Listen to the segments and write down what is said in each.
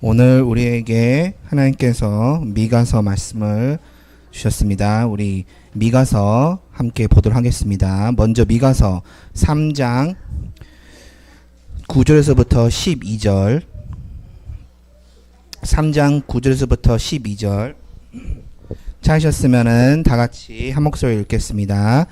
오늘 우리에게 하나님께서 미가서 말씀을 주셨습니다. 우리 미가서 함께 보도록 하겠습니다. 먼저 미가서 3장 9절에서부터 12절 3장 9절에서부터 12절 찾으셨으면은 다 같이 한 목소리 읽겠습니다.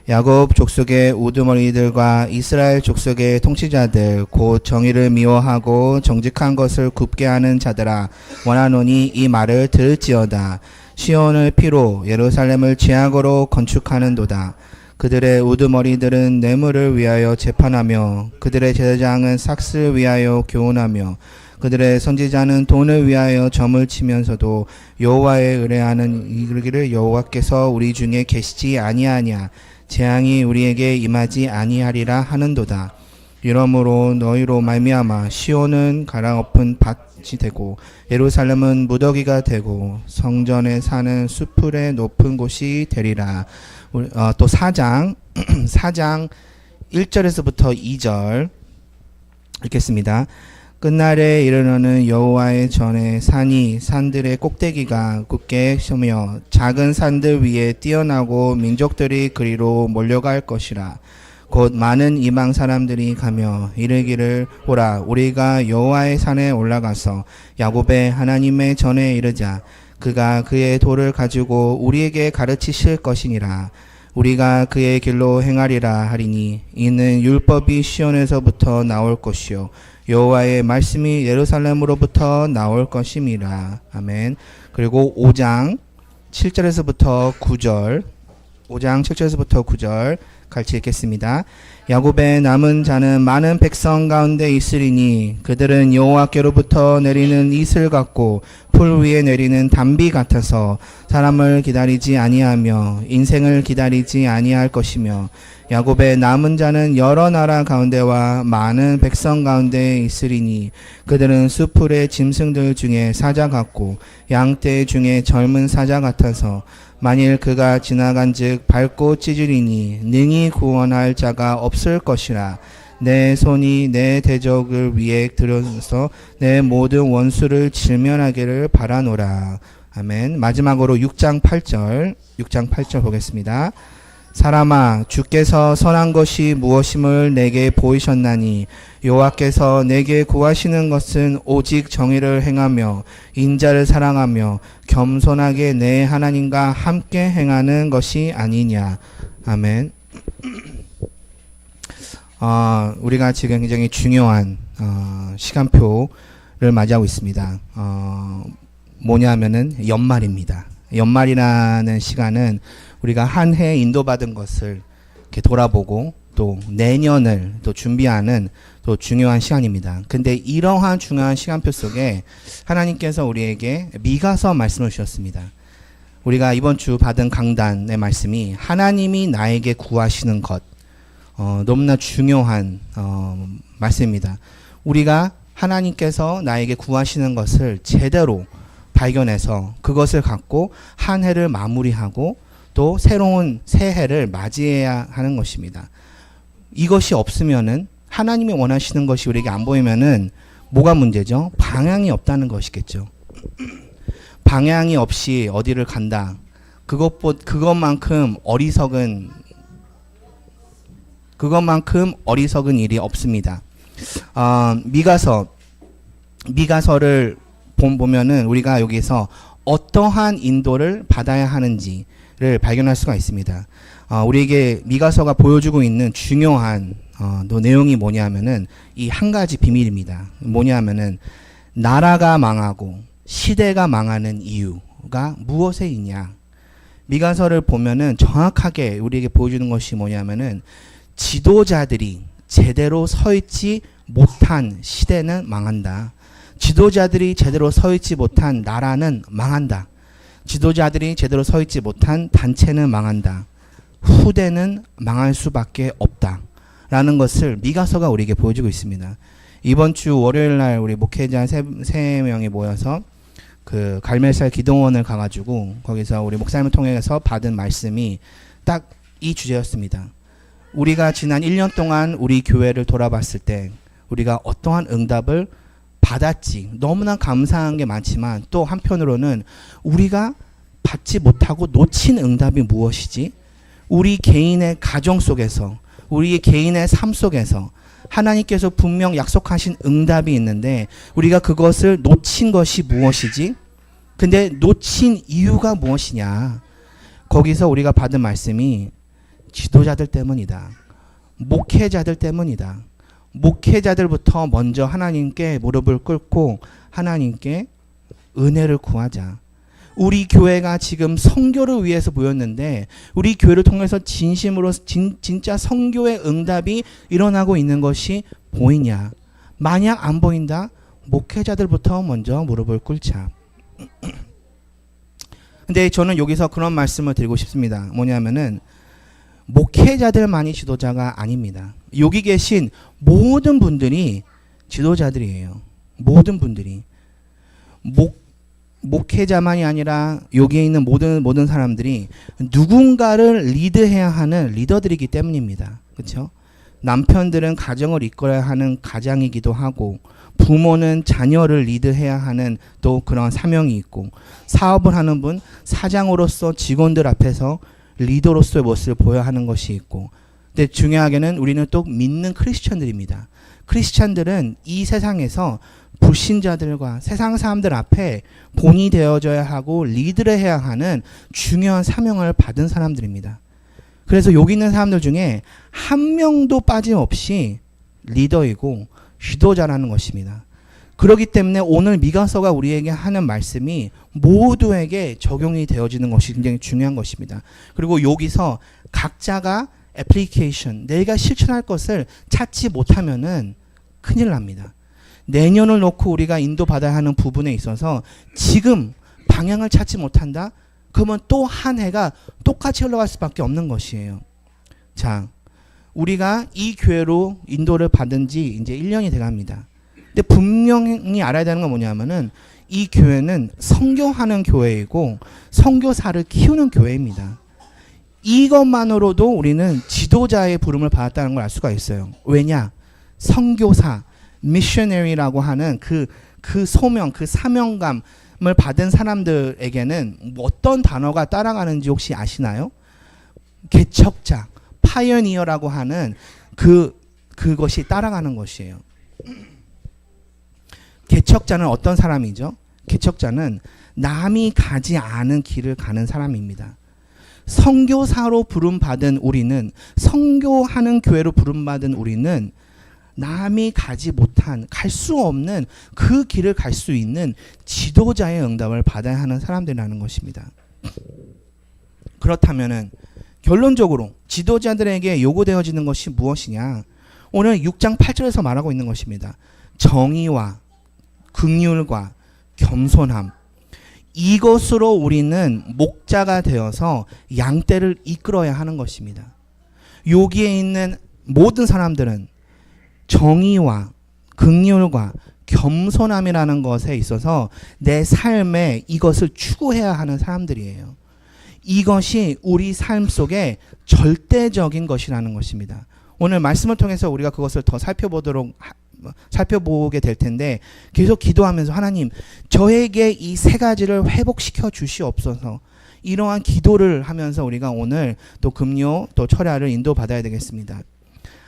야곱 족속의 우두머리들과 이스라엘 족속의 통치자들 곧 정의를 미워하고 정직한 것을 굽게 하는 자들아 원하노니 이 말을 들을지어다. 시온을 피로 예루살렘을 죄악으로 건축하는도다. 그들의 우두머리들은 뇌물을 위하여 재판하며 그들의 제사장은 삭스를 위하여 교훈하며 그들의 선지자는 돈을 위하여 점을 치면서도 여호와의 의뢰하는 이르기를 여호와께서 우리 중에 계시지 아니하냐 재앙이 우리에게 임하지 아니하리라 하는도다. 이러므로 너희로 말미암아 시온은 가라엎은 밭이 되고 예루살렘은 무더기가 되고 성전에 사는 수풀의 높은 곳이 되리라. 또 4장 1절에서부터 2절 읽겠습니다. 끝날에 이르러는 여호와의 전에 산이 산들의 꼭대기가 굳게 서며 작은 산들 위에 뛰어나고 민족들이 그리로 몰려갈 것이라. 곧 많은 이방 사람들이 가며 이르기를 보라 우리가 여호와의 산에 올라가서 야곱의 하나님의 전에 이르자. 그가 그의 도를 가지고 우리에게 가르치실 것이니라. 우리가 그의 길로 행하리라 하리니 이는 율법이 시온에서부터 나올 것이요 여호와의 말씀이 예루살렘으로부터 나올 것임이라. 아멘. 그리고 5장 7절에서부터 9절 같이 읽겠습니다. 야곱의 남은 자는 많은 백성 가운데 있으리니 그들은 여호와께로부터 내리는 이슬 같고 풀 위에 내리는 단비 같아서 사람을 기다리지 아니하며 인생을 기다리지 아니할 것이며 야곱의 남은 자는 여러 나라 가운데와 많은 백성 가운데 있으리니 그들은 수풀의 짐승들 중에 사자 같고 양떼 중에 젊은 사자 같아서 만일 그가 지나간즉 밟고 찢으리니 능히 구원할 자가 없을 것이라. 내 손이 내 대적을 위에 들어서 내 모든 원수를 질면하기를 바라노라. 아멘. 마지막으로 6장 8절 보겠습니다. 사람아 주께서 선한 것이 무엇임을 내게 보이셨나니 여호와께서 내게 구하시는 것은 오직 정의를 행하며 인자를 사랑하며 겸손하게 내 하나님과 함께 행하는 것이 아니냐. 아멘. 우리가 지금 굉장히 중요한 시간표를 맞이하고 있습니다. 뭐냐면은 연말입니다. 연말이라는 시간은 우리가 한 해 인도받은 것을 이렇게 돌아보고 또 내년을 또 준비하는 또 중요한 시간입니다. 근데 이러한 중요한 시간표 속에 하나님께서 우리에게 미가서 말씀을 주셨습니다. 우리가 이번 주 받은 강단의 말씀이 하나님이 나에게 구하시는 것, 너무나 중요한 말씀입니다. 우리가 하나님께서 나에게 구하시는 것을 제대로 발견해서 그것을 갖고 한 해를 마무리하고 또 새로운 새해를 맞이해야 하는 것입니다. 이것이 없으면은 하나님이 원하시는 것이 우리에게 안 보이면은 뭐가 문제죠? 방향이 없다는 것이겠죠. 방향이 없이 어디를 간다. 그것만큼 어리석은 일이 없습니다. 미가서를 보면은 우리가 여기서 어떠한 인도를 받아야 하는지를 발견할 수가 있습니다. 우리에게 미가서가 보여주고 있는 중요한 내용이 뭐냐면은 이 한 가지 비밀입니다. 뭐냐면은 나라가 망하고 시대가 망하는 이유가 무엇에 있냐. 미가서를 보면은 정확하게 우리에게 보여주는 것이 뭐냐면은 지도자들이 제대로 서 있지 못한 시대는 망한다. 지도자들이 제대로 서 있지 못한 나라는 망한다. 지도자들이 제대로 서 있지 못한 단체는 망한다. 후대는 망할 수밖에 없다. 라는 것을 미가서가 우리에게 보여주고 있습니다. 이번 주 월요일 날 우리 목회자 세 명이 모여서 그 갈멜살 기도원을 가가지고 거기서 우리 목사님을 통해서 받은 말씀이 딱 이 주제였습니다. 우리가 지난 1년 동안 우리 교회를 돌아봤을 때 우리가 어떠한 응답을 받았지. 너무나 감사한 게 많지만 또 한편으로는 우리가 받지 못하고 놓친 응답이 무엇이지? 우리 개인의 가정 속에서, 우리 개인의 삶 속에서 하나님께서 분명 약속하신 응답이 있는데 우리가 그것을 놓친 것이 무엇이지? 근데 놓친 이유가 무엇이냐? 거기서 우리가 받은 말씀이 지도자들 때문이다. 목회자들 때문이다. 목회자들부터 먼저 하나님께 무릎을 꿇고 하나님께 은혜를 구하자. 우리 교회가 지금 선교를 위해서 모였는데 우리 교회를 통해서 진심으로 진짜 선교의 응답이 일어나고 있는 것이 보이냐? 만약 안 보인다? 목회자들부터 먼저 무릎을 꿇자. 근데 저는 여기서 그런 말씀을 드리고 싶습니다. 뭐냐면은 목회자들만이 지도자가 아닙니다. 여기 계신 모든 분들이 지도자들이에요. 모든 분들이. 목회자만이 아니라 여기에 있는 모든 사람들이 누군가를 리드해야 하는 리더들이기 때문입니다. 그렇죠? 남편들은 가정을 이끌어야 하는 가장이기도 하고 부모는 자녀를 리드해야 하는 또 그런 사명이 있고 사업을 하는 분 사장으로서 직원들 앞에서 리더로서의 모습을 보여야 하는 것이 있고 근데 중요하게는 우리는 또 믿는 크리스천들입니다. 크리스천들은 이 세상에서 불신자들과 세상 사람들 앞에 본이 되어져야 하고 리드를 해야 하는 중요한 사명을 받은 사람들입니다. 그래서 여기 있는 사람들 중에 한 명도 빠짐없이 리더이고 지도자라는 것입니다. 그렇기 때문에 오늘 미가서가 우리에게 하는 말씀이 모두에게 적용이 되어지는 것이 굉장히 중요한 것입니다. 그리고 여기서 각자가 애플리케이션, 내가 실천할 것을 찾지 못하면은 큰일 납니다. 내년을 놓고 우리가 인도받아야 하는 부분에 있어서 지금 방향을 찾지 못한다? 그러면 또 한 해가 똑같이 흘러갈 수밖에 없는 것이에요. 자, 우리가 이 교회로 인도를 받은 지 이제 1년이 돼갑니다. 근데 분명히 알아야 되는 건 뭐냐면은 이 교회는 선교하는 교회이고 선교사를 키우는 교회입니다. 이것만으로도 우리는 지도자의 부름을 받았다는 걸 알 수가 있어요. 왜냐? 선교사, 미셔너리라고 하는 그 소명, 그 사명감을 받은 사람들에게는 어떤 단어가 따라가는지 혹시 아시나요? 개척자, 파이어니어라고 하는 그것이 따라가는 것이에요. 개척자는 어떤 사람이죠? 개척자는 남이 가지 않은 길을 가는 사람입니다. 선교사로 부름받은 우리는, 선교하는 교회로 부름받은 우리는 남이 가지 못한, 갈 수 없는 그 길을 갈 수 있는 지도자의 응답을 받아야 하는 사람들이라는 것입니다. 그렇다면은 결론적으로 지도자들에게 요구되어지는 것이 무엇이냐? 오늘 6장 8절에서 말하고 있는 것입니다. 정의와 긍휼과 겸손함. 이것으로 우리는 목자가 되어서 양떼를 이끌어야 하는 것입니다. 여기에 있는 모든 사람들은 정의와 긍휼과 겸손함이라는 것에 있어서 내 삶에 이것을 추구해야 하는 사람들이에요. 이것이 우리 삶 속에 절대적인 것이라는 것입니다. 오늘 말씀을 통해서 우리가 그것을 더 살펴보게 될 텐데 계속 기도하면서 하나님 저에게 이 세 가지를 회복시켜 주시옵소서 이러한 기도를 하면서 우리가 오늘 또 금요 또 철야를 인도받아야 되겠습니다.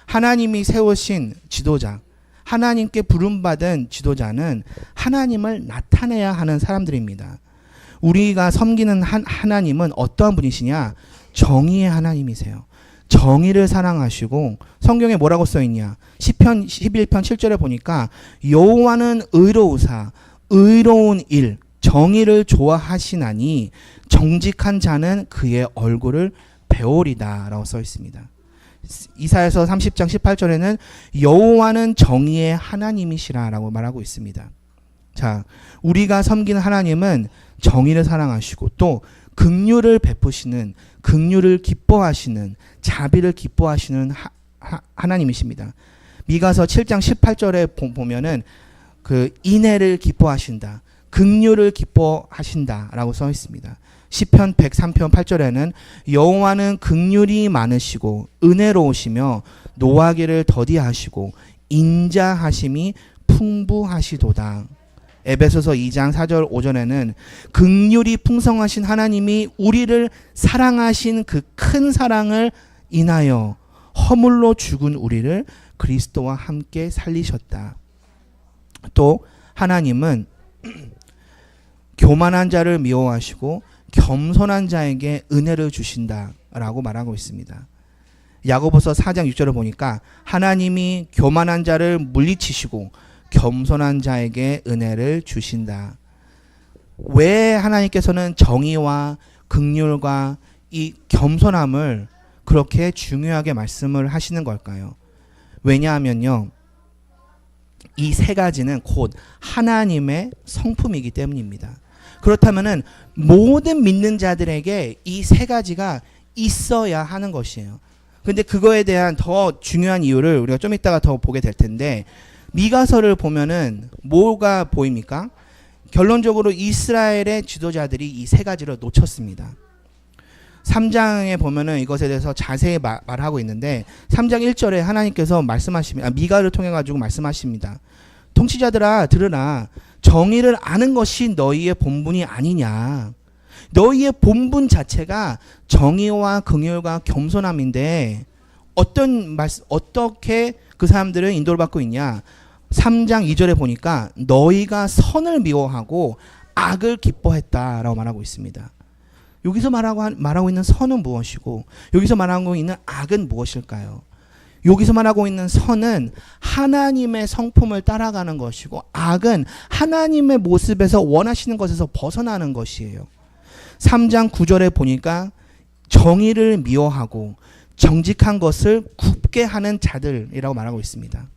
하나님이 세우신 지도자, 하나님께 부름받은 지도자는 하나님을 나타내야 하는 사람들입니다. 우리가 섬기는 하나님은 어떠한 분이시냐? 정의의 하나님이세요. 정의를 사랑하시고 성경에 뭐라고 써있냐? 시편 11편 7절에 보니까 여호와는 의로우사 의로운 일 정의를 좋아하시나니 정직한 자는 그의 얼굴을 배우리다 라고 써있습니다. 이사야서 30장 18절에는 여호와는 정의의 하나님이시라 라고 말하고 있습니다. 자, 우리가 섬기는 하나님은 정의를 사랑하시고 또 긍휼을 베푸시는, 긍휼을 기뻐하시는, 자비를 기뻐하시는 하나님이십니다. 미가서 7장 18절에 보면은 그 인애를 기뻐하신다, 긍휼을 기뻐하신다라고 써 있습니다. 시편 103편 8절에는 여호와는 긍휼이 많으시고 은혜로우시며 노하기를 더디하시고 인자하심이 풍부하시도다. 에베소서 2장 4절 5절에는 긍휼이 풍성하신 하나님이 우리를 사랑하신 그 큰 사랑을 인하여 허물로 죽은 우리를 그리스도와 함께 살리셨다. 또 하나님은 교만한 자를 미워하시고 겸손한 자에게 은혜를 주신다라고 말하고 있습니다. 야고보서 4장 6절을 보니까 하나님이 교만한 자를 물리치시고 겸손한 자에게 은혜를 주신다. 왜 하나님께서는 정의와 긍휼과 이 겸손함을 그렇게 중요하게 말씀을 하시는 걸까요? 왜냐하면요, 이 세 가지는 곧 하나님의 성품이기 때문입니다. 그렇다면은 모든 믿는 자들에게 이 세 가지가 있어야 하는 것이에요. 근데 그거에 대한 더 중요한 이유를 우리가 좀 이따가 더 보게 될 텐데, 미가서를 보면은 뭐가 보입니까? 결론적으로 이스라엘의 지도자들이 이 세 가지를 놓쳤습니다. 3장에 보면은 이것에 대해서 자세히 말하고 있는데 3장 1절에 하나님께서 말씀하십니다. 미가를 통해 가지고 말씀하십니다. 통치자들아 들으라. 정의를 아는 것이 너희의 본분이 아니냐. 너희의 본분 자체가 정의와 긍휼과 겸손함인데 어떻게 그 사람들은 인도를 받고 있냐. 3장 2절에 보니까 너희가 선을 미워하고 악을 기뻐했다라고 말하고 있습니다. 여기서 말하고 있는 선은 무엇이고 여기서 말하고 있는 악은 무엇일까요? 여기서 말하고 있는 선은 하나님의 성품을 따라가는 것이고 악은 하나님의 모습에서 원하시는 것에서 벗어나는 것이에요. 3장 9절에 보니까 정의를 미워하고 정직한 것을 굽게 하는 자들이라고 말하고 있습니다.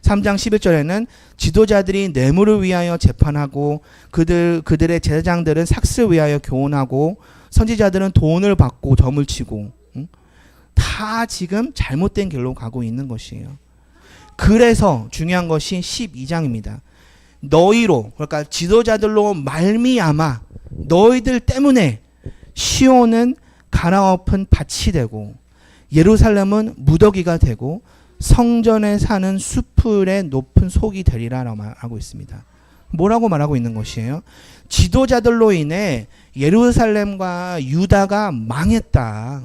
3장 11절에는 지도자들이 뇌물을 위하여 재판하고 그들의 제사장들은 삭스를 위하여 교훈하고 선지자들은 돈을 받고 점을 치고 다 지금 잘못된 길로 가고 있는 것이에요. 그래서 중요한 것이 12장입니다. 너희로, 그러니까 지도자들로 말미암아 너희들 때문에 시온은 갈아엎은 밭이 되고 예루살렘은 무더기가 되고 성전에 사는 수풀의 높은 속이 되리라라고 말하고 있습니다. 뭐라고 말하고 있는 것이에요? 지도자들로 인해 예루살렘과 유다가 망했다.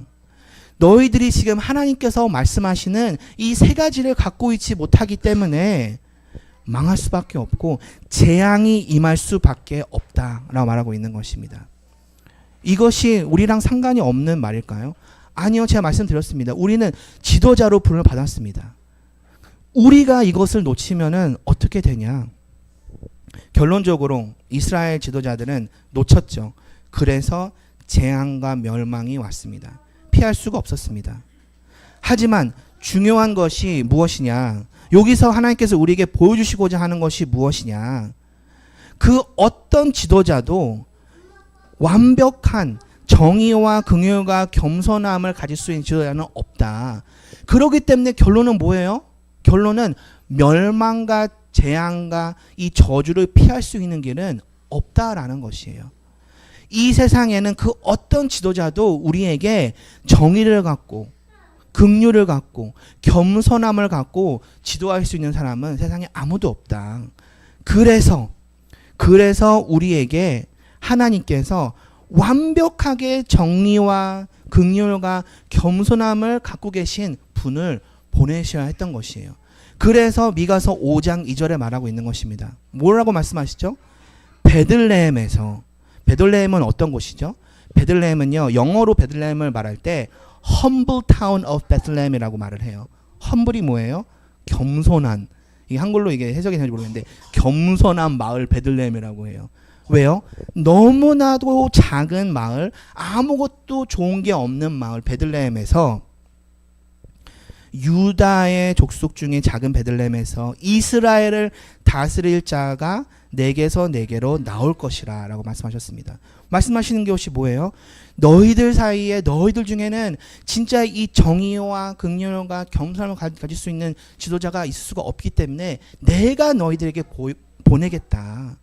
너희들이 지금 하나님께서 말씀하시는 이 세 가지를 갖고 있지 못하기 때문에 망할 수밖에 없고 재앙이 임할 수밖에 없다라고 말하고 있는 것입니다. 이것이 우리랑 상관이 없는 말일까요? 아니요, 제가 말씀드렸습니다. 우리는 지도자로 부름을 받았습니다. 우리가 이것을 놓치면은 어떻게 되냐? 결론적으로 이스라엘 지도자들은 놓쳤죠. 그래서 재앙과 멸망이 왔습니다. 피할 수가 없었습니다. 하지만 중요한 것이 무엇이냐? 여기서 하나님께서 우리에게 보여주시고자 하는 것이 무엇이냐? 그 어떤 지도자도 완벽한 정의와 긍휼과 겸손함을 가질 수 있는 지도자는 없다. 그렇기 때문에 결론은 뭐예요? 결론은 멸망과 재앙과 이 저주를 피할 수 있는 길은 없다라는 것이에요. 이 세상에는 그 어떤 지도자도 우리에게 정의를 갖고 긍휼을 갖고 겸손함을 갖고 지도할 수 있는 사람은 세상에 아무도 없다. 그래서 우리에게 하나님께서 완벽하게 정의와 긍휼과 겸손함을 갖고 계신 분을 보내셔야 했던 것이에요. 그래서 미가서 5장 2절에 말하고 있는 것입니다. 뭐라고 말씀하시죠? 베들레헴은 어떤 곳이죠? 베들레헴은요, 영어로 베들레헴을 말할 때 humble town of Bethlehem이라고 말을 해요. humble이 뭐예요? 겸손한. 이 한글로 이게 해석이 되는지 모르겠는데 겸손한 마을 베들레헴이라고 해요. 왜요? 너무나도 작은 마을, 아무것도 좋은 게 없는 마을 베들레헴에서 유다의 족속 중에 작은 베들레헴에서 이스라엘을 다스릴 자가 내게서 내게로 나올 것이라 라고 말씀하셨습니다. 말씀하시는 것이 뭐예요? 너희들 사이에 너희들 중에는 진짜 이 정의와 긍휼과 겸손함을 가질 수 있는 지도자가 있을 수가 없기 때문에 내가 너희들에게 보내겠다.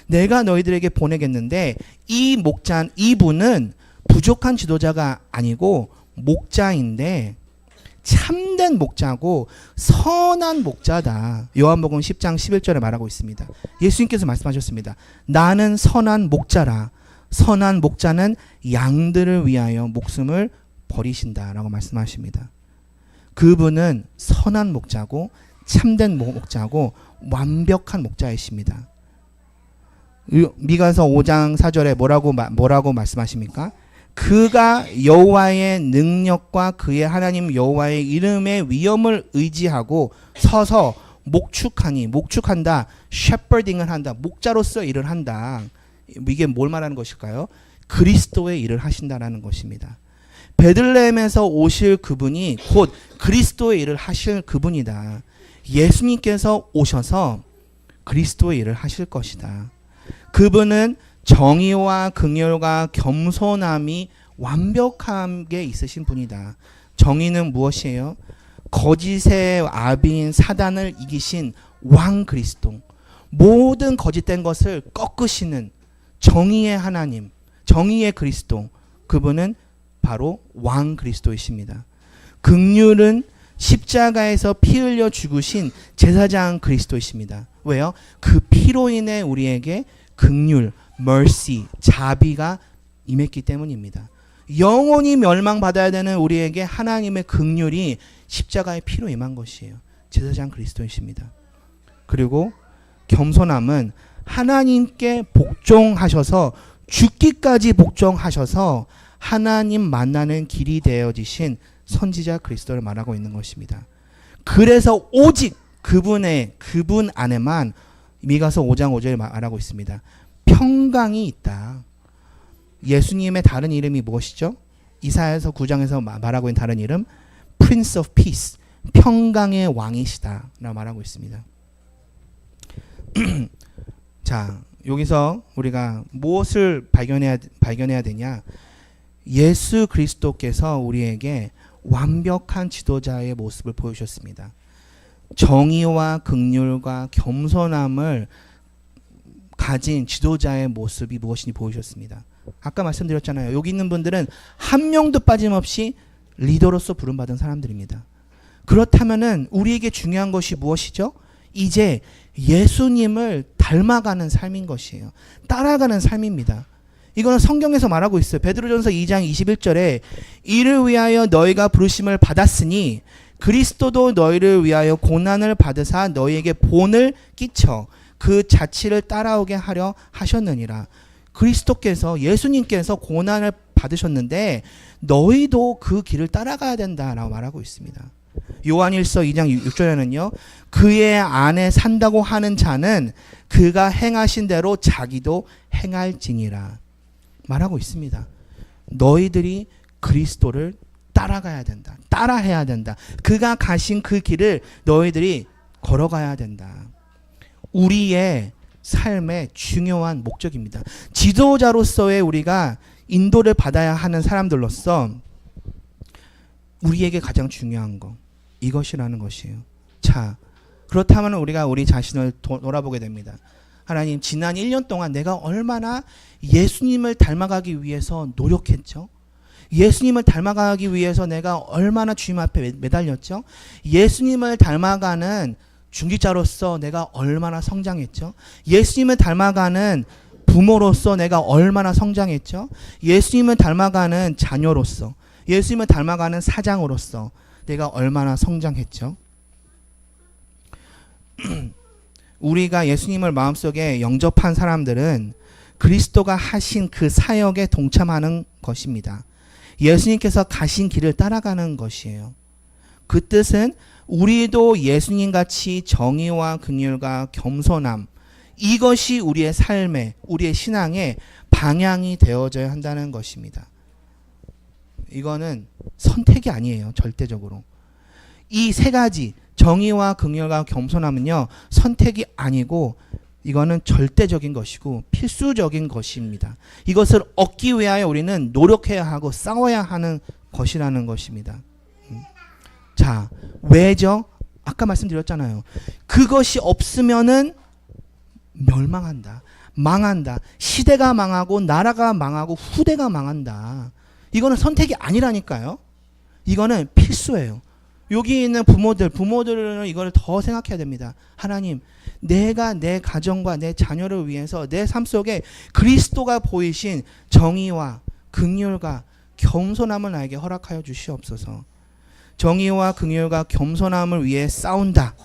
내가 너희들에게 보내겠는데 이분은 부족한 지도자가 아니고 목자인데 참된 목자고 선한 목자다. 요한복음 10장 11절에 말하고 있습니다. 예수님께서 말씀하셨습니다. 나는 선한 목자라. 선한 목자는 양들을 위하여 목숨을 버리신다라고 말씀하십니다. 그분은 선한 목자고 참된 목자고 완벽한 목자이십니다. 미가서 5장 4절에 뭐라고 말씀하십니까? 그가 여호와의 능력과 그의 하나님 여호와의 이름의 위엄을 의지하고 서서 목축한다, shepherding을 한다, 목자로서 일을 한다. 이게 뭘 말하는 것일까요? 그리스도의 일을 하신다라는 것입니다. 베들레헴에서 오실 그분이 곧 그리스도의 일을 하실 그분이다. 예수님께서 오셔서 그리스도의 일을 하실 것이다. 그분은 정의와 긍휼과 겸손함이 완벽하게 있으신 분이다. 정의는 무엇이에요? 거짓의 아비인 사단을 이기신 왕 그리스도. 모든 거짓된 것을 꺾으시는 정의의 하나님, 정의의 그리스도. 그분은 바로 왕 그리스도이십니다. 긍휼은 십자가에서 피 흘려 죽으신 제사장 그리스도이십니다. 왜요? 그 피로 인해 우리에게 긍휼, mercy, 자비가 임했기 때문입니다. 영원히 멸망받아야 되는 우리에게 하나님의 긍휼이 십자가의 피로 임한 것이에요. 제사장 그리스도이십니다. 그리고 겸손함은 하나님께 복종하셔서 죽기까지 복종하셔서 하나님 만나는 길이 되어지신 선지자 그리스도를 말하고 있는 것입니다. 그래서 오직 그분 안에만 미가서 5장 5절에 말하고 있습니다. 평강이 있다. 예수님의 다른 이름이 무엇이죠? 이사야서 9장에서 말하고 있는 다른 이름 Prince of Peace, 평강의 왕이시다 라고 말하고 있습니다. 자, 여기서 우리가 무엇을 발견해야 되냐? 예수 그리스도께서 우리에게 완벽한 지도자의 모습을 보여주셨습니다. 정의와 긍휼과 겸손함을 가진 지도자의 모습이 무엇인지 보여주셨습니다. 아까 말씀드렸잖아요. 여기 있는 분들은 한 명도 빠짐없이 리더로서 부름받은 사람들입니다. 그렇다면은 우리에게 중요한 것이 무엇이죠? 이제 예수님을 닮아가는 삶인 것이에요. 따라가는 삶입니다. 이거는 성경에서 말하고 있어요. 베드로전서 2장 21절에 이를 위하여 너희가 부르심을 받았으니 그리스도도 너희를 위하여 고난을 받으사 너희에게 본을 끼쳐 그 자취를 따라오게 하려 하셨느니라. 그리스도께서 예수님께서 고난을 받으셨는데 너희도 그 길을 따라가야 된다라고 말하고 있습니다. 요한일서 2장 6절에는요. 그의 안에 산다고 하는 자는 그가 행하신 대로 자기도 행할지니라 말하고 있습니다. 너희들이 그리스도를 따라가야 된다. 따라해야 된다. 그가 가신 그 길을 너희들이 걸어가야 된다. 우리의 삶의 중요한 목적입니다. 지도자로서의 우리가 인도를 받아야 하는 사람들로서 우리에게 가장 중요한 거 이것이라는 것이에요. 자, 그렇다면 우리가 우리 자신을 돌아보게 됩니다. 하나님, 지난 1년 동안 내가 얼마나 예수님을 닮아가기 위해서 노력했죠? 예수님을 닮아가기 위해서 내가 얼마나 주님 앞에 매달렸죠? 예수님을 닮아가는 중직자로서 내가 얼마나 성장했죠? 예수님을 닮아가는 부모로서 내가 얼마나 성장했죠? 예수님을 닮아가는 자녀로서, 예수님을 닮아가는 사장으로서 내가 얼마나 성장했죠? 우리가 예수님을 마음속에 영접한 사람들은 그리스도가 하신 그 사역에 동참하는 것입니다. 예수님께서 가신 길을 따라가는 것이에요. 그 뜻은 우리도 예수님같이 정의와 긍휼과 겸손함, 이것이 우리의 삶의, 우리의 신앙의 방향이 되어져야 한다는 것입니다. 이거는 선택이 아니에요. 절대적으로. 이 세 가지, 정의와 긍휼과 겸손함은요, 선택이 아니고 이거는 절대적인 것이고 필수적인 것입니다. 이것을 얻기 위하여 우리는 노력해야 하고 싸워야 하는 것이라는 것입니다. 자, 왜죠? 아까 말씀드렸잖아요. 그것이 없으면은 멸망한다. 망한다. 시대가 망하고 나라가 망하고 후대가 망한다. 이거는 선택이 아니라니까요. 이거는 필수예요. 여기 있는 부모들은 이걸 더 생각해야 됩니다. 하나님, 내가 내 가정과 내 자녀를 위해서 내 삶 속에 그리스도가 보이신 정의와 긍휼과 겸손함을 나에게 허락하여 주시옵소서. 정의와 긍휼과 겸손함을 위해 싸운다.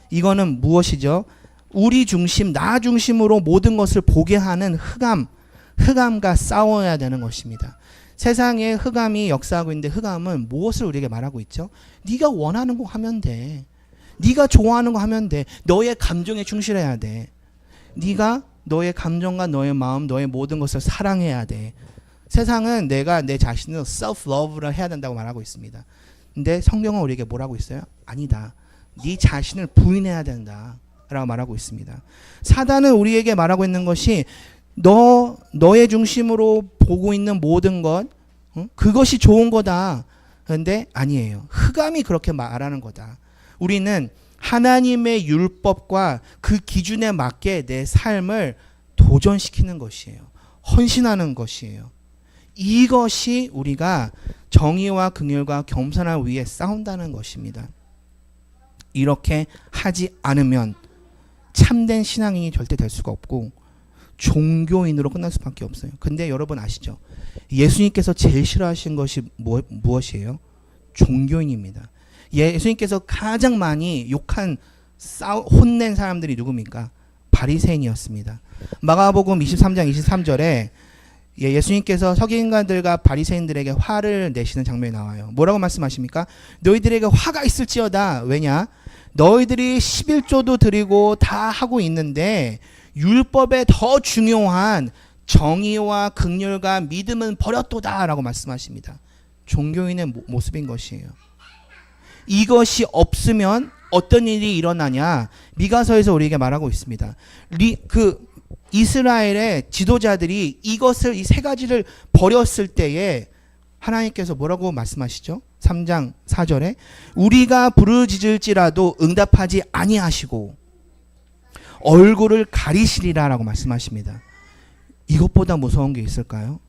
이거는 무엇이죠? 우리 중심, 나 중심으로 모든 것을 보게 하는 흑암과 싸워야 되는 것입니다. 세상에 흑암이 역사하고 있는데 흑암은 무엇을 우리에게 말하고 있죠? 네가 원하는 거 하면 돼. 네가 좋아하는 거 하면 돼. 너의 감정에 충실해야 돼. 네가 너의 감정과 너의 마음, 너의 모든 것을 사랑해야 돼. 세상은 내가 내 자신을 self-love를 해야 된다고 말하고 있습니다. 근데 성경은 우리에게 뭐라고 있어요? 아니다. 네 자신을 부인해야 된다 라고 말하고 있습니다. 사단은 우리에게 말하고 있는 것이 너의 중심으로 보고 있는 모든 것, 그것이 좋은 거다. 그런데 아니에요. 흑암이 그렇게 말하는 거다. 우리는 하나님의 율법과 그 기준에 맞게 내 삶을 도전시키는 것이에요. 헌신하는 것이에요. 이것이 우리가 정의와 긍휼과 겸손함을 위해 싸운다는 것입니다. 이렇게 하지 않으면 참된 신앙인이 절대 될 수가 없고 종교인으로 끝날 수밖에 없어요. 근데 여러분 아시죠? 예수님께서 제일 싫어하신 것이 무엇이에요? 종교인입니다. 예수님께서 가장 많이 혼낸 사람들이 누굽니까? 바리새인이었습니다. 마가복음 23장 23절에 예수님께서 서기관들과 바리새인들에게 화를 내시는 장면이 나와요. 뭐라고 말씀하십니까? 너희들에게 화가 있을지어다. 왜냐? 너희들이 11조도 드리고 다 하고 있는데 율법에 더 중요한 정의와 긍휼과 믿음은 버렸도다 라고 말씀하십니다. 종교인의 모습인 것이에요. 이것이 없으면 어떤 일이 일어나냐? 미가서에서 우리에게 말하고 있습니다. 이스라엘의 지도자들이 이 세 가지를 버렸을 때에 하나님께서 뭐라고 말씀하시죠? 3장 4절에 우리가 부르짖을지라도 응답하지 아니하시고 얼굴을 가리시리라 라고 말씀하십니다. 이것보다 무서운 게 있을까요?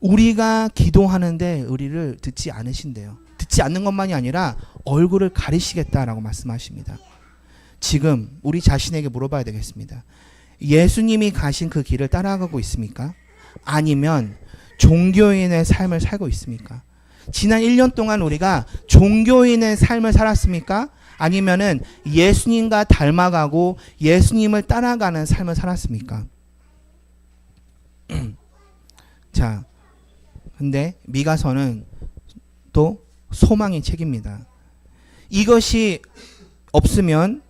우리가 기도하는데 우리를 듣지 않으신대요. 듣지 않는 것만이 아니라 얼굴을 가리시겠다라고 말씀하십니다. 지금 우리 자신에게 물어봐야 되겠습니다. 예수님이 가신 그 길을 따라가고 있습니까? 아니면 종교인의 삶을 살고 있습니까? 지난 1년 동안 우리가 종교인의 삶을 살았습니까? 아니면은 예수님과 닮아가고 예수님을 따라가는 삶을 살았습니까? 자, 근데 미가서는 또 소망의 책입니다. 이것이 없으면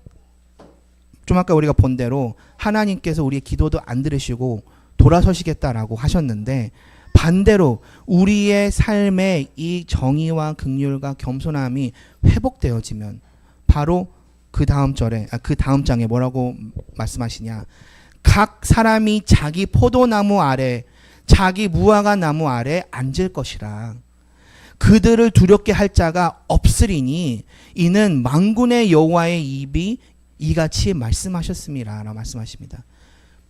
좀 아까 우리가 본 대로 하나님께서 우리의 기도도 안 들으시고 돌아서시겠다라고 하셨는데 반대로 우리의 삶에 이 정의와 긍휼과 겸손함이 회복되어지면 바로 그 다음 장에 뭐라고 말씀하시냐? 각 사람이 자기 포도나무 아래 자기 무화과 나무 아래 앉을 것이라. 그들을 두렵게 할 자가 없으리니 이는 만군의 여호와의 입이 이같이 말씀하셨습니다 라고 말씀하십니다.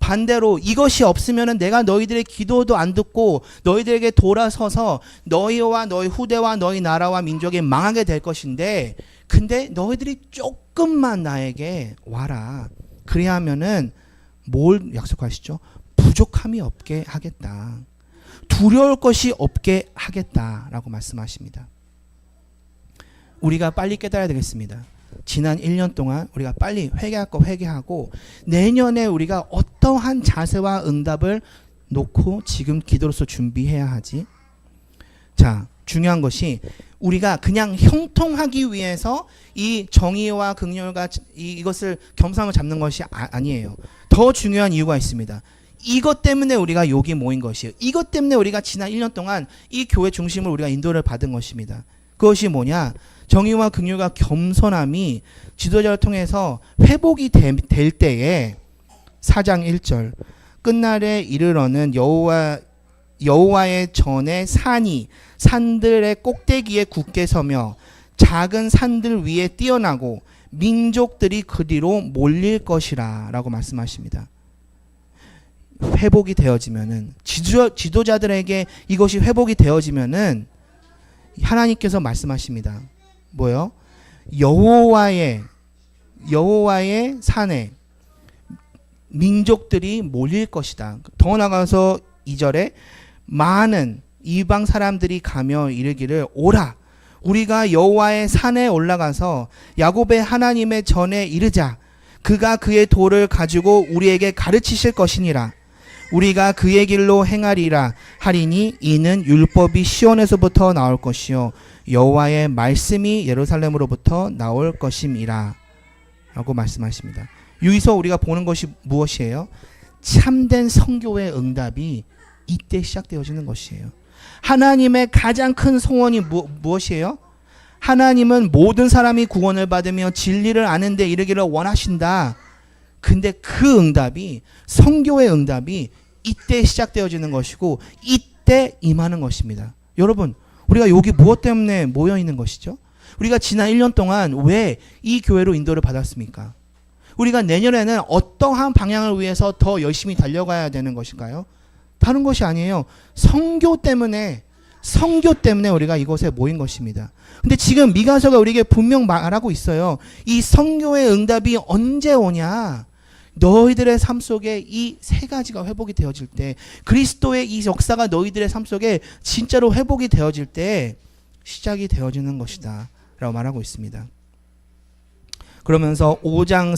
반대로 이것이 없으면 내가 너희들의 기도도 안 듣고 너희들에게 돌아서서 너희와 너희 후대와 너희 나라와 민족이 망하게 될 것인데 근데 너희들이 조금만 나에게 와라. 그리하면은 뭘 약속하시죠? 부족함이 없게 하겠다. 두려울 것이 없게 하겠다라고 말씀하십니다. 우리가 빨리 깨달아야 되겠습니다. 지난 1년 동안 우리가 빨리 회개할 거 회개하고 내년에 우리가 어떠한 자세와 응답을 놓고 지금 기도로서 준비해야 하지? 자, 중요한 것이 우리가 그냥 형통하기 위해서 이 정의와 긍휼과 이것을 겸손함을 잡는 것이 아니에요. 더 중요한 이유가 있습니다. 이것 때문에 우리가 여기 모인 것이에요. 이것 때문에 우리가 지난 1년 동안 이 교회 중심으로 우리가 인도를 받은 것입니다. 그것이 뭐냐? 정의와 긍휼과 겸손함이 지도자를 통해서 회복이 될 때에 4장 1절 끝날에 이르러는 여호와의 전에 산들의 꼭대기에 굳게 서며 작은 산들 위에 뛰어나고 민족들이 그리로 몰릴 것이라 라고 말씀하십니다. 회복이 되어지면은, 지도자들에게 이것이 회복이 되어지면은 하나님께서 말씀하십니다. 뭐요? 여호와의 산에 민족들이 몰릴 것이다. 더 나가서 2절에 많은 이방 사람들이 가며 이르기를 오라, 우리가 여호와의 산에 올라가서 야곱의 하나님의 전에 이르자. 그가 그의 도를 가지고 우리에게 가르치실 것이니라. 우리가 그의 길로 행하리라 하리니 이는 율법이 시온에서부터 나올 것이요 여호와의 말씀이 예루살렘으로부터 나올 것임이라 라고 말씀하십니다. 여기서 우리가 보는 것이 무엇이에요? 참된 선교의 응답이 이때 시작되어지는 것이에요. 하나님의 가장 큰 소원이 무엇이에요? 하나님은 모든 사람이 구원을 받으며 진리를 아는 데 이르기를 원하신다. 근데 그 응답이, 선교의 응답이 이때 시작되어지는 것이고 이때 임하는 것입니다. 여러분, 우리가 여기 무엇 때문에 모여 있는 것이죠? 우리가 지난 1년 동안 왜 이 교회로 인도를 받았습니까? 우리가 내년에는 어떠한 방향을 위해서 더 열심히 달려가야 되는 것인가요? 다른 것이 아니에요. 선교 때문에 우리가 이곳에 모인 것입니다. 근데 지금 미가서가 우리에게 분명 말하고 있어요. 이 선교의 응답이 언제 오냐? 너희들의 삶 속에 이 세 가지가 회복이 되어질 때, 그리스도의 이 역사가 너희들의 삶 속에 진짜로 회복이 되어질 때 시작이 되어지는 것이다 라고 말하고 있습니다. 그러면서 5장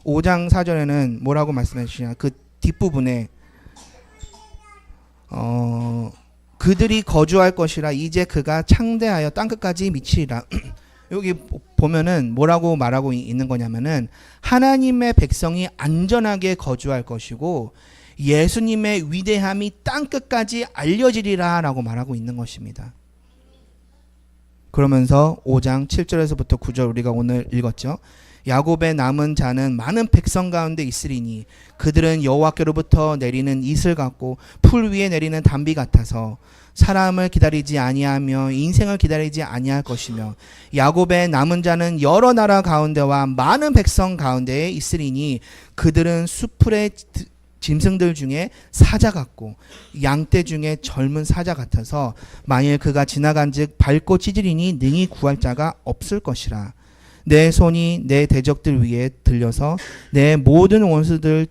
4절에는 뭐라고 말씀해 주시냐, 그 뒷부분에 그들이 거주할 것이라 이제 그가 창대하여 땅끝까지 미치리라. 여기 보면은 뭐라고 말하고 있는 거냐면은 하나님의 백성이 안전하게 거주할 것이고 예수님의 위대함이 땅끝까지 알려지리라 라고 말하고 있는 것입니다. 그러면서 5장 7절에서부터 9절 우리가 오늘 읽었죠. 야곱의 남은 자는 많은 백성 가운데 있으리니 그들은 여호와께로부터 내리는 이슬 같고 풀 위에 내리는 단비 같아서 사람을 기다리지 아니하며 인생을 기다리지 아니할 것이며 야곱의 남은 자는 여러 나라 가운데와 많은 백성 가운데에 있으리니 그들은 수풀의 짐승들 중에 사자 같고 양떼 중에 젊은 사자 같아서 만일 그가 지나간즉 밟고 찢으리니 능히 구할 자가 없을 것이라. 내 손이 내 대적들 위에 들려서 내 모든 원수들을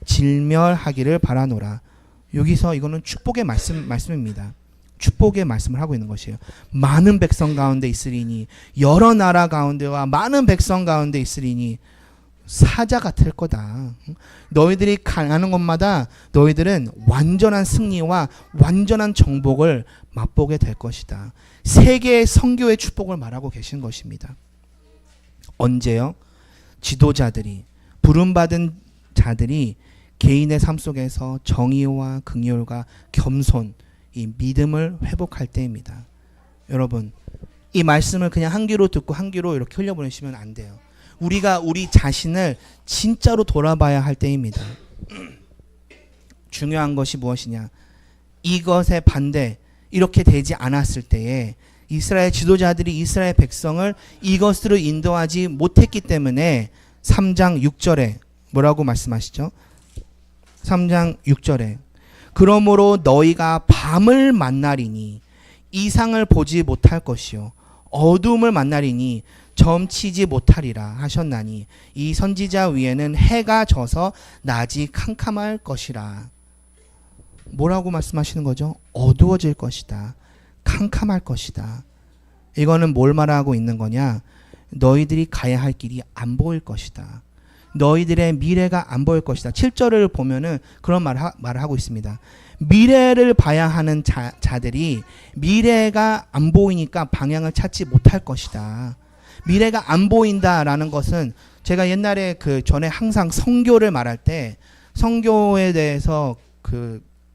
진멸하기를 바라노라. 여기서 이거는 축복의 말씀입니다. 축복의 말씀을 하고 있는 것이에요. 많은 백성 가운데 있으리니, 여러 나라 가운데와 많은 백성 가운데 있으리니 사자 같을 거다. 너희들이 가는 곳마다 너희들은 완전한 승리와 완전한 정복을 맛보게 될 것이다. 세계의 선교의 축복을 말하고 계신 것입니다. 언제요? 지도자들이, 부름받은 자들이 개인의 삶 속에서 정의와 긍휼과 겸손, 이 믿음을 회복할 때입니다. 여러분, 이 말씀을 그냥 한 귀로 듣고 한 귀로 이렇게 흘려보내시면 안 돼요. 우리가 우리 자신을 진짜로 돌아봐야 할 때입니다. 중요한 것이 무엇이냐? 이것의 반대, 이렇게 되지 않았을 때에 이스라엘 지도자들이 이스라엘 백성을 이것으로 인도하지 못했기 때문에 3장 6절에 뭐라고 말씀하시죠? 3장 6절에 그러므로 너희가 밤을 만나리니 이상을 보지 못할 것이요 어둠을 만나리니 점치지 못하리라 하셨나니 이 선지자 위에는 해가 져서 낮이 캄캄할 것이라. 뭐라고 말씀하시는 거죠? 어두워질 것이다. 캄캄할 것이다. 이거는 뭘 말하고 있는 거냐? 너희들이 가야 할 길이 안 보일 것이다. 너희들의 미래가 안 보일 것이다. 7절을 보면은 그런 말을 하고 있습니다. 미래를 봐야 하는 자들이 미래가 안 보이니까 방향을 찾지 못할 것이다. 미래가 안 보인다라는 것은 제가 옛날에 그 전에 항상 선교를 말할 때 선교에 대해서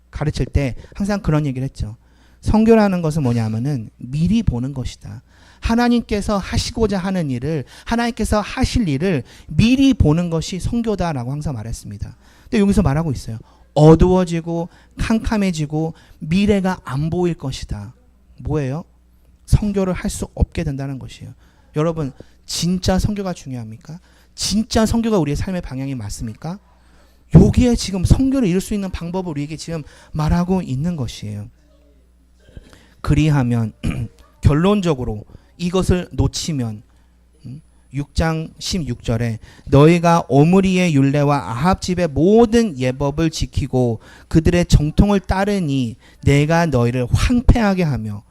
가르칠 때 항상 그런 얘기를 했죠. 선교라는 것은 뭐냐면은 미리 보는 것이다. 하나님께서 하시고자 하는 일을, 하나님께서 하실 일을 미리 보는 것이 선교다라고 항상 말했습니다. 근데 여기서 말하고 있어요. 어두워지고 캄캄해지고 미래가 안 보일 것이다. 뭐예요? 선교를 할 수 없게 된다는 것이에요. 여러분, 진짜 선교가 중요합니까? 진짜 선교가 우리의 삶의 방향이 맞습니까? 여기에 지금 성교를 이룰 수 있는 방법을 우리에게 지금 말하고 있는 것이에요. 그리하면 결론적으로 이것을 놓치면 6장 16절에 너희가 오므리의 율례와 아합 집의 모든 예법을 지키고 그들의 정통을 따르니 내가 너희를 황폐하게 하며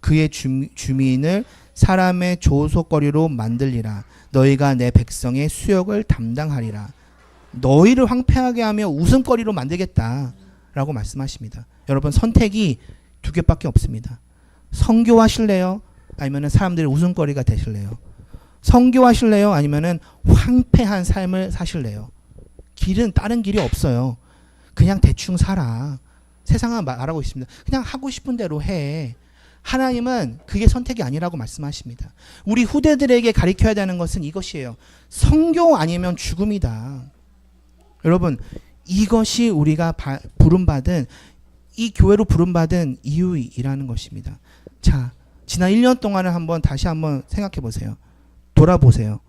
그의 주민을 사람의 조소거리로 만들리라. 너희가 내 백성의 수욕을 담당하리라. 너희를 황폐하게 하며 웃음거리로 만들겠다라고 말씀하십니다. 여러분, 선택이 두 개밖에 없습니다. 선교하실래요? 아니면 사람들의 웃음거리가 되실래요? 선교하실래요? 아니면 황폐한 삶을 사실래요? 길은 다른 길이 없어요. 그냥 대충 살아. 세상은 말하고 있습니다. 그냥 하고 싶은 대로 해. 하나님은 그게 선택이 아니라고 말씀하십니다. 우리 후대들에게 가르쳐야 되는 것은 이것이에요. 선교 아니면 죽음이다. 여러분, 이것이 우리가 부름받은, 이 교회로 부름받은 이유이라는 것입니다. 자, 지난 1년 동안을 다시 한번 생각해 보세요. 돌아보세요.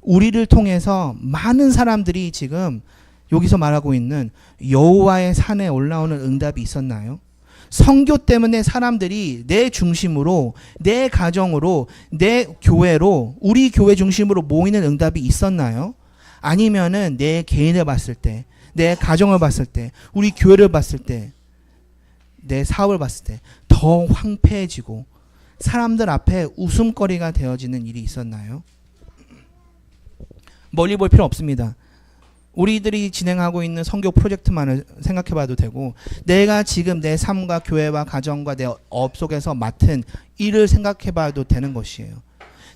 우리를 통해서 많은 사람들이 지금 여기서 말하고 있는 여호와의 산에 올라오는 응답이 있었나요? 선교 때문에 사람들이 내 중심으로, 내 가정으로, 내 교회로, 우리 교회 중심으로 모이는 응답이 있었나요? 아니면은 내 개인을 봤을 때, 내 가정을 봤을 때, 우리 교회를 봤을 때, 내 사업을 봤을 때 더 황폐해지고 사람들 앞에 웃음거리가 되어지는 일이 있었나요? 멀리 볼 필요 없습니다. 우리들이 진행하고 있는 선교 프로젝트만을 생각해 봐도 되고, 내가 지금 내 삶과 교회와 가정과 내 업 속에서 맡은 일을 생각해 봐도 되는 것이에요.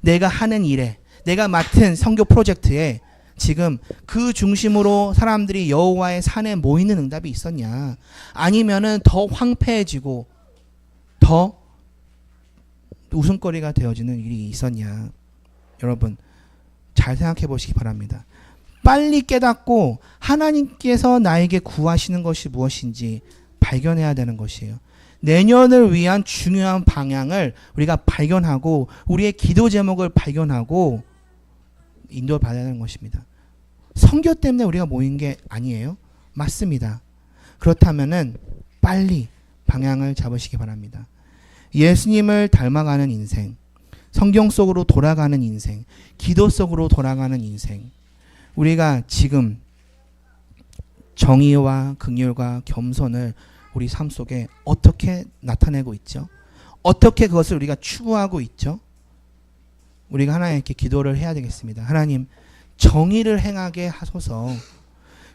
내가 하는 일에, 내가 맡은 선교 프로젝트에 지금 그 중심으로 사람들이 여호와의 산에 모이는 응답이 있었냐? 아니면은 더 황폐해지고 더 웃음거리가 되어지는 일이 있었냐? 여러분, 잘 생각해 보시기 바랍니다. 빨리 깨닫고 하나님께서 나에게 구하시는 것이 무엇인지 발견해야 되는 것이에요. 내년을 위한 중요한 방향을 우리가 발견하고 우리의 기도 제목을 발견하고 인도를 받아야 하는 것입니다. 선교 때문에 우리가 모인 게 아니에요? 맞습니다. 그렇다면은 빨리 방향을 잡으시기 바랍니다. 예수님을 닮아가는 인생, 성경 속으로 돌아가는 인생, 기도 속으로 돌아가는 인생. 우리가 지금 정의와 긍휼과 겸손을 우리 삶 속에 어떻게 나타내고 있죠? 어떻게 그것을 우리가 추구하고 있죠? 우리가 하나님께 기도를 해야 되겠습니다. 하나님, 정의를 행하게 하소서.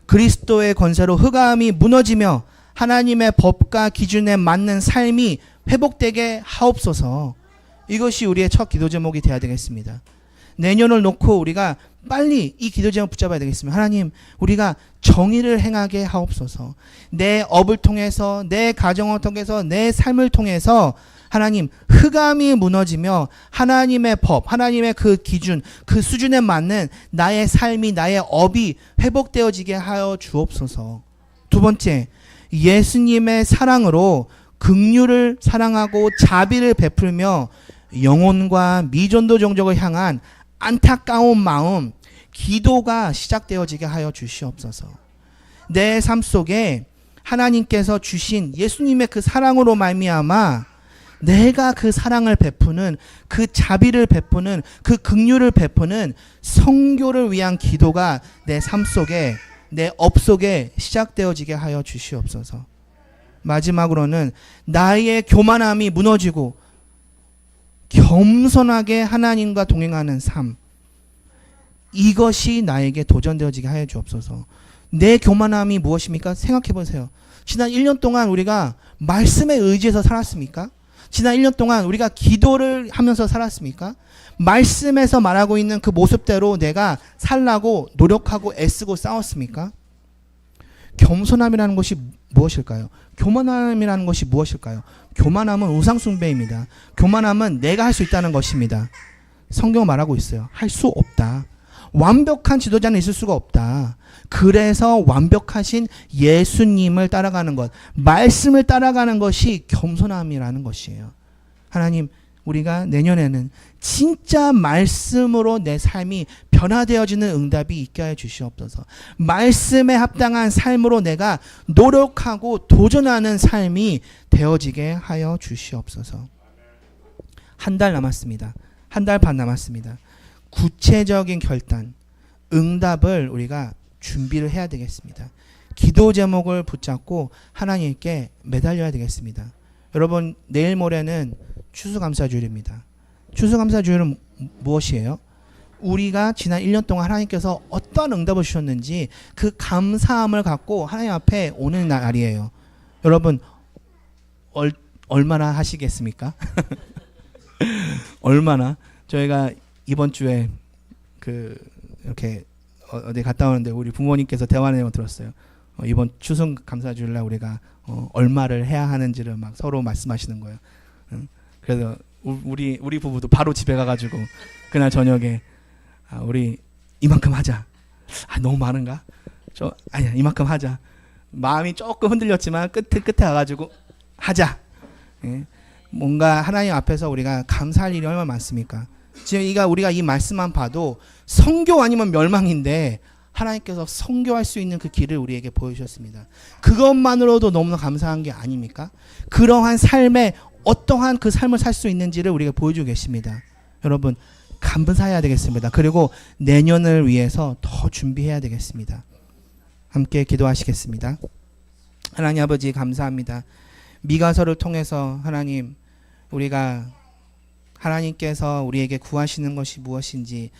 그리스도의 권세로 흑암이 무너지며 하나님의 법과 기준에 맞는 삶이 회복되게 하옵소서. 이것이 우리의 첫 기도 제목이 되어야 되겠습니다. 내년을 놓고 우리가 빨리 이 기도 제목 붙잡아야 되겠습니다. 하나님, 우리가 정의를 행하게 하옵소서. 내 업을 통해서, 내 가정을 통해서, 내 삶을 통해서 하나님, 흑암이 무너지며 하나님의 법, 하나님의 그 기준, 그 수준에 맞는 나의 삶이, 나의 업이 회복되어지게 하여 주옵소서. 두 번째, 예수님의 사랑으로 긍휼을 사랑하고 자비를 베풀며 영혼과 미전도 종족을 향한 안타까운 마음, 기도가 시작되어지게 하여 주시옵소서. 내 삶 속에 하나님께서 주신 예수님의 그 사랑으로 말미암아 내가 그 사랑을 베푸는, 그 자비를 베푸는, 그 긍휼을 베푸는 선교를 위한 기도가 내 삶 속에, 내 업 속에 시작되어지게 하여 주시옵소서. 마지막으로는 나의 교만함이 무너지고 겸손하게 하나님과 동행하는 삶, 이것이 나에게 도전되어지게 하여 주옵소서. 내 교만함이 무엇입니까? 생각해 보세요. 지난 1년 동안 우리가 말씀에 의지해서 살았습니까? 지난 1년 동안 우리가 기도를 하면서 살았습니까? 말씀에서 말하고 있는 그 모습대로 내가 살라고 노력하고 애쓰고 싸웠습니까? 겸손함이라는 것이 무엇일까요? 교만함이라는 것이 무엇일까요? 교만함은 우상숭배입니다. 교만함은 내가 할 수 있다는 것입니다. 성경은 말하고 있어요. 할 수 없다. 완벽한 지도자는 있을 수가 없다. 그래서 완벽하신 예수님을 따라가는 것, 말씀을 따라가는 것이 겸손함이라는 것이에요. 하나님, 우리가 내년에는 진짜 말씀으로 내 삶이 변화되어지는 응답이 있게 하여 주시옵소서. 말씀에 합당한 삶으로 내가 노력하고 도전하는 삶이 되어지게 하여 주시옵소서. 한 달 남았습니다. 한 달 반 남았습니다. 구체적인 결단, 응답을 우리가 준비를 해야 되겠습니다. 기도 제목을 붙잡고 하나님께 매달려야 되겠습니다. 여러분, 내일 모레는 추수감사주일입니다. 추수감사주일은 무엇이에요? 우리가 지난 1년 동안 하나님께서 어떤 응답을 주셨는지 그 감사함을 갖고 하나님 앞에 오는 날이에요. 여러분, 얼마나 하시겠습니까? 얼마나? 저희가 이번 주에 이렇게 어디 갔다 오는데 우리 부모님께서 대화하는 내용을 들었어요. 이번 추수감사주일날 우리가 얼마를 해야 하는지를 막 서로 말씀하시는 거예요. 그래서 우리 부부도 바로 집에 가가지고 그날 저녁에 우리 이만큼 하자. 너무 많은가? 아니야, 이만큼 하자. 마음이 조금 흔들렸지만 끝에 와가지고 하자. 예. 뭔가 하나님 앞에서 우리가 감사할 일이 얼마나 많습니까? 지금 우리가 이 말씀만 봐도 성교 아니면 멸망인데 하나님께서 성교할 수 있는 그 길을 우리에게 보여주셨습니다. 그것만으로도 너무나 감사한 게 아닙니까? 그러한 삶에 어떠한 그 삶을 살 수 있는지를 우리가 보여주고 계십니다. 여러분, 감사해야 되겠습니다. 그리고 내년을 위해서 더 준비해야 되겠습니다. 함께 기도하시겠습니다. 하나님 아버지, 감사합니다. 미가서를 통해서 하나님, 우리가 하나님께서 우리에게 구하시는 것이 무엇인지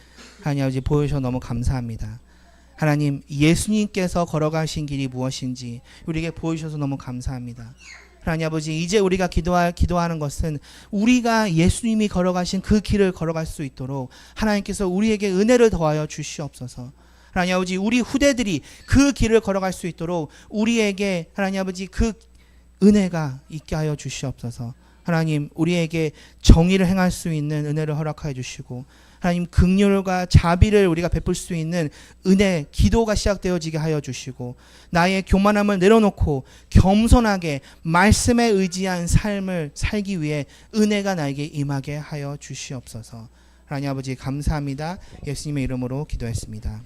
하나님 아버지 보여주셔서 너무 감사합니다. 하나님, 예수님께서 걸어가신 길이 무엇인지 우리에게 보여주셔서 너무 감사합니다. 하나님 아버지, 이제 우리가 기도하는 것은 우리가 예수님이 걸어가신 그 길을 걸어갈 수 있도록 하나님께서 우리에게 은혜를 더하여 주시옵소서. 하나님 아버지, 우리 후대들이 그 길을 걸어갈 수 있도록 우리에게 하나님 아버지 그 은혜가 있게 하여 주시옵소서. 하나님, 우리에게 정의를 행할 수 있는 은혜를 허락하여 주시고 하나님, 긍휼과 자비를 우리가 베풀 수 있는 은혜, 기도가 시작되어지게 하여 주시고 나의 교만함을 내려놓고 겸손하게 말씀에 의지한 삶을 살기 위해 은혜가 나에게 임하게 하여 주시옵소서. 하나님 아버지, 감사합니다. 예수님의 이름으로 기도했습니다.